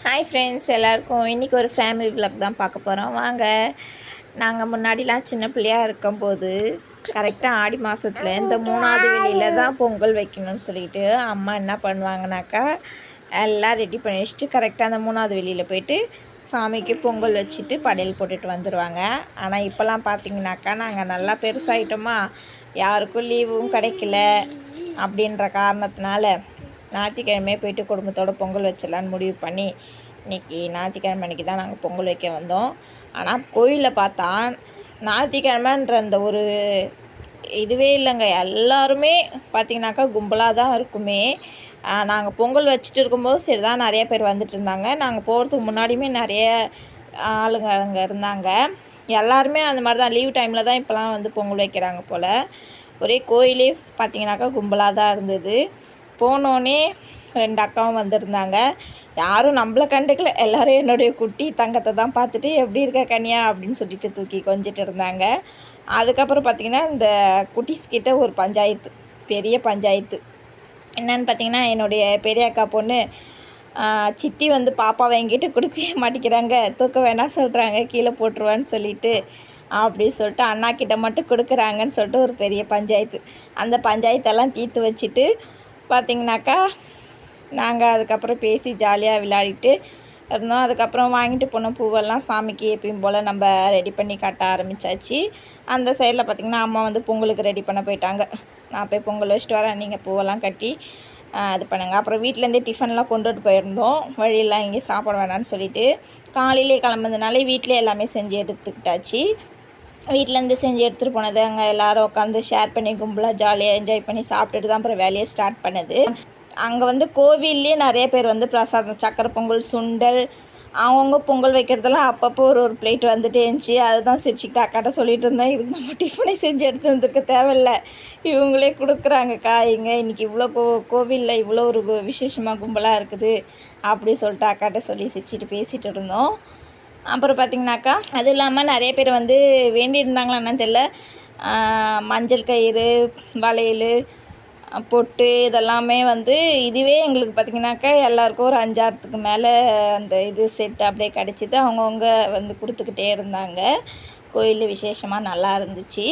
Hi friends, எல்லாருக்கும் இன்றைக்கி ஒரு ஃபேமிலி விலாக் தான் பார்க்க போகிறோம். வாங்க. நாங்கள் முன்னாடிலாம் சின்ன பிள்ளையாக இருக்கும்போது கரெக்டாக ஆடி மாதத்தில் இந்த 3வது வெளியில் தான் பொங்கல் வைக்கணும்னு சொல்லிட்டு அம்மா என்ன பண்ணுவாங்கனாக்கா எல்லாம் ரெடி பண்ணி வச்சுட்டு கரெக்டாக அந்த 3வது வெளியில் போயிட்டு சாமிக்கு பொங்கல் வச்சுட்டு படையல் போட்டுட்டு வந்துடுவாங்க. ஆனால் இப்போல்லாம் பார்த்திங்கனாக்கா நாங்கள் நல்லா பெருசாகிட்டோமா, யாருக்கும் லீவும் கிடைக்கல. அப்படின்ற காரணத்தினால ஞாயிற்றுக்கிழமையே போயிட்டு குடும்பத்தோடு பொங்கல் வச்சிடலான்னு முடிவு பண்ணி இன்றைக்கி ஞாயிற்றுக்கிழமை அன்றைக்கி தான் நாங்கள் பொங்கல் வைக்க வந்தோம். ஆனால் கோயிலில் பார்த்தா ஞாயிற்றுக்கிழமைன்ற அந்த ஒரு இதுவே இல்லைங்க. எல்லாருமே பார்த்திங்கனாக்கா கும்பலாக தான் இருக்குமே. நாங்கள் பொங்கல் வச்சுட்டு இருக்கும்போது சரி தான் நிறைய பேர் வந்துட்டு இருந்தாங்க. நாங்கள் போகிறதுக்கு முன்னாடியுமே நிறைய ஆளுங்க அங்கே இருந்தாங்க. எல்லாருமே அந்த மாதிரி தான் லீவ் டைமில் தான் இப்போலாம் வந்து பொங்கல் வைக்கிறாங்க போல். ஒரே கோயிலே பார்த்திங்கனாக்கா கும்பலாக தான் இருந்தது. போனோடனே 2 அக்காவும் வந்திருந்தாங்க. யாரும் நம்மளை கண்டுக்கல. எல்லோரும் என்னுடைய குட்டி தங்கத்தை தான் பார்த்துட்டு எப்படி இருக்க கனியா அப்படின்னு சொல்லிட்டு தூக்கி கொஞ்சிட்டு இருந்தாங்க. அதுக்கப்புறம் பார்த்திங்கன்னா இந்த குட்டீஸ்கிட்ட ஒரு பஞ்சாயத்து, பெரிய பஞ்சாயத்து. என்னன்னு பார்த்திங்கன்னா, என்னுடைய பெரிய அக்கா பொண்ணு சித்தி வந்து பாப்பாவை என்கிட்ட கொடுக்கவே மாட்டேங்கிறாங்க, தூக்க வேணாம் சொல்கிறாங்க, கீழே போட்டுருவான்னு சொல்லிட்டு அப்படி சொல்லிட்டு அண்ணா கிட்ட மட்டும் கொடுக்குறாங்கன்னு சொல்லிட்டு ஒரு பெரிய பஞ்சாயத்து. அந்த பஞ்சாயத்தெல்லாம் தீர்த்து வச்சுட்டு பார்த்திங்கனாக்கா நாங்கள் அதுக்கப்புறம் பேசி ஜாலியாக விளையாடிட்டு இருந்தோம். அதுக்கப்புறம் வாங்கிட்டு போன பூவெல்லாம் சாமிக்கு எப்பயும் போல் நம்ம ரெடி பண்ணி காட்ட ஆரம்பித்தாச்சு. அந்த சைடில் பார்த்திங்கன்னா அம்மா வந்து பொங்கலுக்கு ரெடி பண்ண போயிட்டாங்க. நான் போய் பொங்கல் வச்சுட்டு வரேன், நீங்கள் பூவெல்லாம் கட்டி இது பண்ணுங்கள். அப்புறம் வீட்டிலேருந்தே டிஃபன்லாம் கொண்டுட்டு போயிருந்தோம். வழியெல்லாம் இங்கே சாப்பிட வேணான்னு சொல்லிவிட்டு காலையிலே கிளம்புறதுனால வீட்டிலே எல்லாமே செஞ்சு எடுத்துக்கிட்டாச்சு. வீட்டிலேருந்து செஞ்சு எடுத்துகிட்டு போனது அங்கே எல்லோரும் உட்காந்து ஷேர் பண்ணி கும்பலாக ஜாலியாக என்ஜாய் பண்ணி சாப்பிட்டுட்டு தான் அப்புறம் வேலையை ஸ்டார்ட் பண்ணுது. அங்கே வந்து கோவில்லேயே நிறைய பேர் வந்து பிரசாதம், சக்கரை பொங்கல், சுண்டல், அவங்கவுங்க பொங்கல் வைக்கிறதெல்லாம் அப்பப்போ ஒரு பிளேட் வந்துட்டே இருந்துச்சு. அதுதான் சிரிச்சுக்கிட்டு அக்காட்ட சொல்லிட்டு இருந்தேன், இதுக்கு நம்ம டிஃபனே செஞ்சு எடுத்து வந்துருக்க தேவையில்லை, இவங்களே கொடுக்குறாங்கக்கா, இங்கே இன்றைக்கி இவ்வளோ கோவிலில் இவ்வளோ ஒரு விசேஷமாக கும்பலாக இருக்குது அப்படி சொல்லிட்டு அக்காட்ட சொல்லி சிரிச்சிட்டு பேசிகிட்டு இருந்தோம். அப்புறம் பார்த்திங்கனாக்கா அதுவும் இல்லாமல் நிறைய பேர் வந்து வேண்டியிருந்தாங்களா என்னன்னு தெரியல, மஞ்சள் கயிறு, வளையல், பொட்டு இதெல்லாமே வந்து இதுவே எங்களுக்கு பார்த்திங்கனாக்கா எல்லாருக்கும் ஒரு 5-6க்கு மேலே அந்த இது செட் அப்படியே கிடச்சிது. அவங்கவுங்க வந்து கொடுத்துக்கிட்டே இருந்தாங்க. கோயில் விசேஷமாக நல்லா இருந்துச்சு.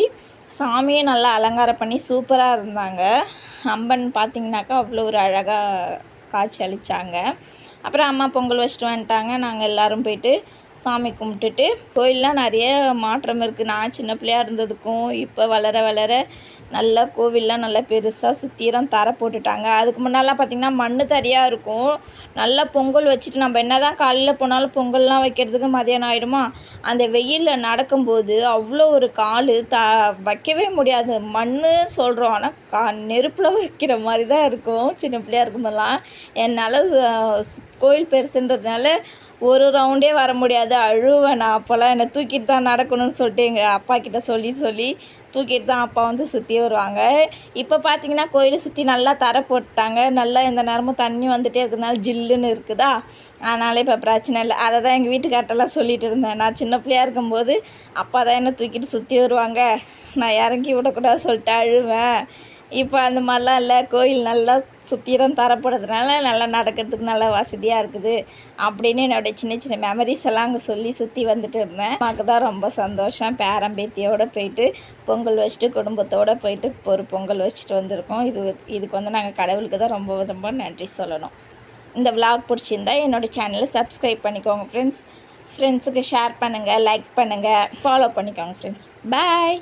சாமியும் நல்லா அலங்காரம் பண்ணி சூப்பராக இருந்தாங்க. அம்மன் பார்த்திங்கனாக்கா அவ்வளோ ஒரு அழகாக காட்சி அளித்தாங்க. அப்புறம் அம்மா பொங்கல் வச்சுட்டு வந்துட்டாங்க. நாங்கள் எல்லோரும் போயிட்டு சாமி கும்பிட்டுட்டு, கோயிலெலாம் நிறைய மாற்றம் இருக்குது. நான் சின்ன பிள்ளையாக இருந்ததுக்கும் இப்போ வளர வளர நல்லா கோவிலெலாம் நல்லா பெருசாக சுற்றிரம் தரை போட்டுட்டாங்க. அதுக்கு முன்னாலாம் பார்த்திங்கன்னா மண் தரையாக இருக்கும். நல்லா பொங்கல் வச்சுட்டு நம்ம என்ன தான் காலையில் போனாலும் பொங்கல்லாம் வைக்கிறதுக்கு மதியானம் ஆகிடுமா, அந்த வெயிலில் நடக்கும்போது அவ்வளோ ஒரு கால் வைக்கவே முடியாது. மண் சொல்கிறோம், ஆனால் நெருப்பில் வைக்கிற மாதிரி தான் இருக்கும். சின்ன பிள்ளையாக இருக்கும்போதெல்லாம் என்னால் கோயில் பெருசுன்றதுனால ஒரு ரவுண்டே வர முடியாது, அழுவேன் நான். அப்போல்லாம் என்னை தூக்கிட்டு தான் நடக்கணும்னு சொல்லிட்டு எங்கள் அப்பா கிட்ட சொல்லி தூக்கிட்டு தான் அப்பா வந்து சுற்றி வருவாங்க. இப்போ பார்த்திங்கன்னா கோயிலை சுற்றி நல்லா தரை போட்டாங்க. நல்லா எந்த நேரமும் தண்ணி வந்துகிட்டே இருக்கிறதுனால ஜில்லுன்னு இருக்குதா, அதனால் இப்போ பிரச்சனை இல்லை. அதை தான் எங்கள் வீட்டுக்கார்ட்டெல்லாம் சொல்லிகிட்டு இருந்தேன். நான் சின்ன பிள்ளையாக இருக்கும்போது அப்பா தான் என்னை தூக்கிட்டு சுற்றி வருவாங்க, நான் இறங்கி விடக்கூடாது சொல்லிட்டு அழுவேன். இப்போ அந்த மாதிரிலாம் இல்லை. கோயில் நல்லா சுற்றிலும் தரப்படுறதுனால நல்லா நடக்கிறதுக்கு நல்லா வசதியாக இருக்குது அப்படின்னு என்னோடய சின்ன சின்ன மெமரிஸ் எல்லாம் அங்கே சொல்லி சுற்றி வந்துட்டு இருந்தேன். அம்மாவுக்கு தான் ரொம்ப சந்தோஷம். பேரம்பேத்தியோடு போயிட்டு பொங்கல் வச்சுட்டு குடும்பத்தோடு போயிட்டு ஒரு பொங்கல் வச்சுட்டு வந்திருக்கோம். இதுக்கு வந்து நாங்கள் கடவுளுக்கு தான் ரொம்ப ரொம்ப நன்றி சொல்லணும். இந்த விலாக் பிடிச்சிருந்தா என்னோடய சேனலை சப்ஸ்கிரைப் பண்ணிக்கோங்க ஃப்ரெண்ட்ஸுக்கு ஷேர் பண்ணுங்கள், லைக் பண்ணுங்கள், ஃபாலோ பண்ணிக்கோங்க ஃப்ரெண்ட்ஸ். பாய்.